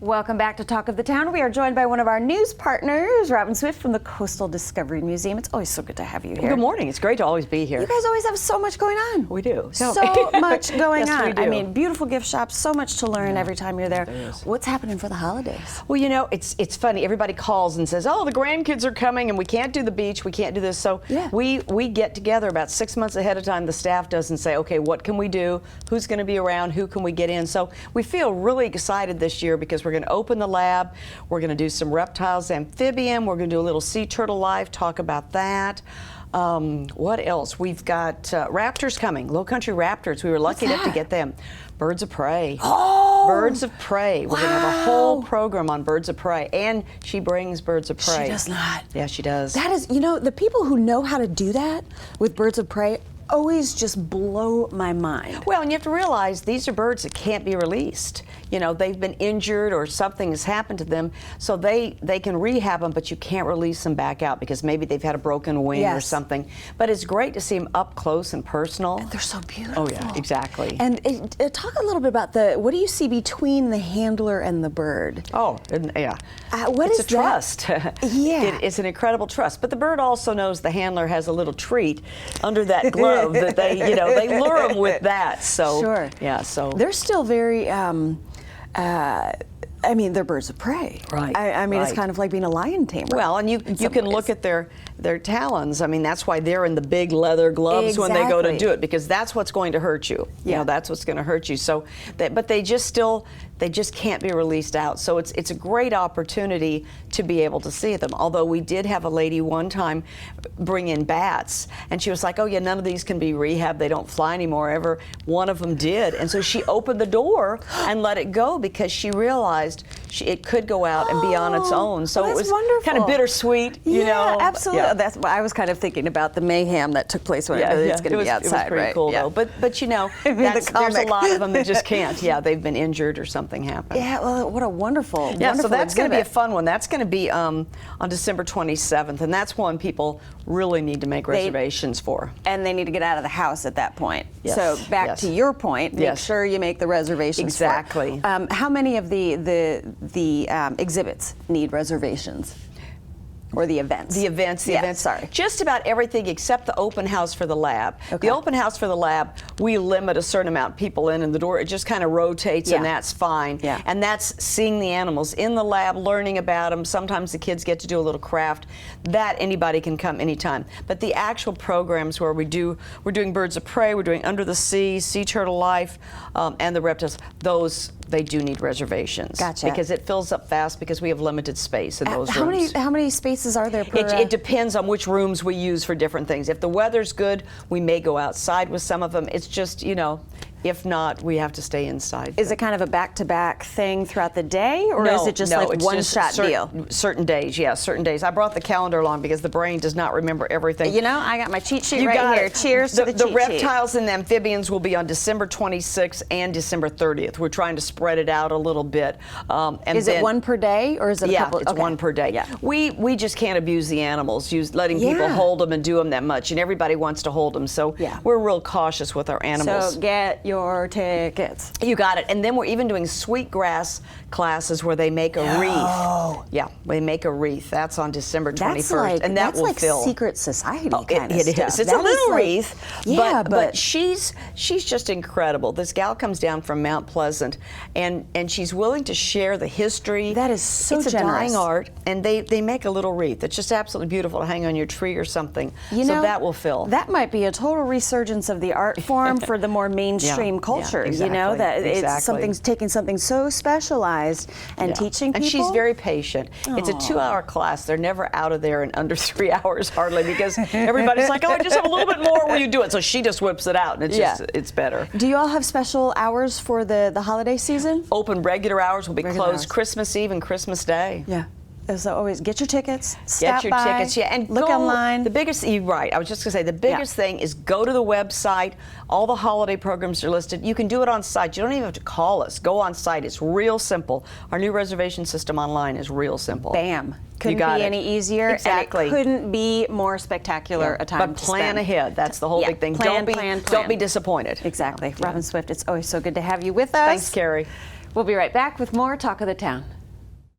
Welcome back to Talk of the Town. We are joined by one of our news partners, Robin Swift from the Coastal Discovery Museum. It's always so good to have you here. Good morning. It's great to always be here. You guys always have so much going on. We do. So much going Yes, on. we do. I mean, beautiful gift shops, so much to learn every time you're there. What's happening for the holidays? Well, you know, it's funny. Everybody calls and says, oh, the grandkids are coming and we can't do the beach, we can't do this. So we get together about 6 months ahead of time. The staff does and say, okay, what can we do? Who's going to be around? Who can we get in? So we feel really excited this year because we're going to open the lab. We're going to do some reptiles, amphibian. We're going to do a little sea turtle life, talk about that. What else? We've got raptors coming, low country raptors. We were lucky enough to get them. Birds of prey. Oh! Birds of prey. We're going to have a whole program on birds of prey. And she brings birds of prey. She does not. Yeah, she does. That is, you know, the people who know how to do that with birds of prey always just blow my mind. Well, and you have to realize these are birds that can't be released. You know, they've been injured or something has happened to them, so they can rehab them, but you can't release them back out because maybe they've had a broken wing or something. But it's great to see them up close and personal. And they're so beautiful. Oh yeah, exactly. And talk a little bit about what do you see between the handler and the bird? Oh, yeah. It's a trust. Yeah. It's an incredible trust. But the bird also knows the handler has a little treat under that glove that they, you know, they lure them with that. So yeah, so they're still very. I mean, they're birds of prey. Right. I mean, it's kind of like being a lion tamer. Well, and you can look at their talons. I mean, that's why they're in the big leather gloves when they go to do it, because that's what's going to hurt you. Yeah. You know, that's what's going to hurt you. So, but they just can't be released out. So it's a great opportunity to be able to see them. Although we did have a lady one time bring in bats, and she was like, oh yeah, none of these can be rehabbed. They don't fly anymore ever. One of them did. And so she opened the door and let it go because she realized it could go out and be on its own. So it was kind of bittersweet, you know. Absolutely. Yeah. That's what I was kind of thinking about, the mayhem that took place when it's going to be outside. It was pretty cool though. But you know, there's a lot of them that just can't. Yeah, they've been injured or something happened. Yeah, well, what a wonderful so that's going to be a fun one. That's going to be on December 27th, and that's one people really need to make reservations for. And they need to get out of the house at that point. Yes. So back to your point, make sure you make the reservations. Exactly. How many of the exhibits need reservations? Or the events? The events, sorry. Just about everything except the open house for the lab. Okay. The open house for the lab, we limit a certain amount of people in, and the door, it just kind of rotates, and that's fine. Yeah. And that's seeing the animals in the lab, learning about them. Sometimes the kids get to do a little craft. That anybody can come anytime. But the actual programs where we're doing birds of prey, we're doing under the sea, sea turtle life, and the reptiles, those, they do need reservations. Gotcha. Because it fills up fast because we have limited space in those rooms. How many spaces are there per? It depends on which rooms we use for different things. If the weather's good, we may go outside with some of them. It's just, you know, if not, we have to stay inside. Is it kind of a back-to-back thing throughout the day, or is it just like one-shot deal? Certain days, yeah, certain days. I brought the calendar along because the brain does not remember everything. You know, I got my cheat sheet right here. Cheers to the cheat sheet. The reptiles and the amphibians will be on December 26th and December 30th. We're trying to spread it out a little bit. Is it one per day, or is it a couple? Yeah, it's one per day. Yeah. We just can't abuse the animals, letting people hold them and do them that much, and everybody wants to hold them, so we're real cautious with our animals. So get your tickets. You got it. And then we're even doing sweetgrass classes where they make a wreath. Yeah, they make a wreath. That's on December 21st, and that will fill. That's like secret society kind of stuff. It is. It's a little wreath, but she's just incredible. This gal comes down from Mount Pleasant, and she's willing to share the history. That is so generous. It's a dying art, and they make a little wreath. It's just absolutely beautiful to hang on your tree or something. You know, so that will fill. That might be a total resurgence of the art form for the more mainstream culture. Exactly, you know, that it's taking something so specialized and teaching people. And she's very patient. It's a 2-hour class. They're never out of there in under 3 hours hardly, because everybody's like, oh, I just have a little bit more. Will you do it? So she just whips it out, and it's better. Do you all have special hours for the holiday season? Open regular hours. Will be closed Christmas Eve and Christmas Day. Yeah. As always, get your tickets, stop by, and look online. The biggest, you're right, I was just going to say, the biggest thing is go to the website. All the holiday programs are listed. You can do it on site. You don't even have to call us. Go on site. It's real simple. Our new reservation system online is real simple. Bam. Couldn't be any easier. Exactly. And it couldn't be more spectacular a time But plan ahead. That's the whole big thing. Plan. Don't be disappointed. Exactly. Robin Swift, it's always so good to have you with us. Thanks, Carrie. We'll be right back with more Talk of the Town.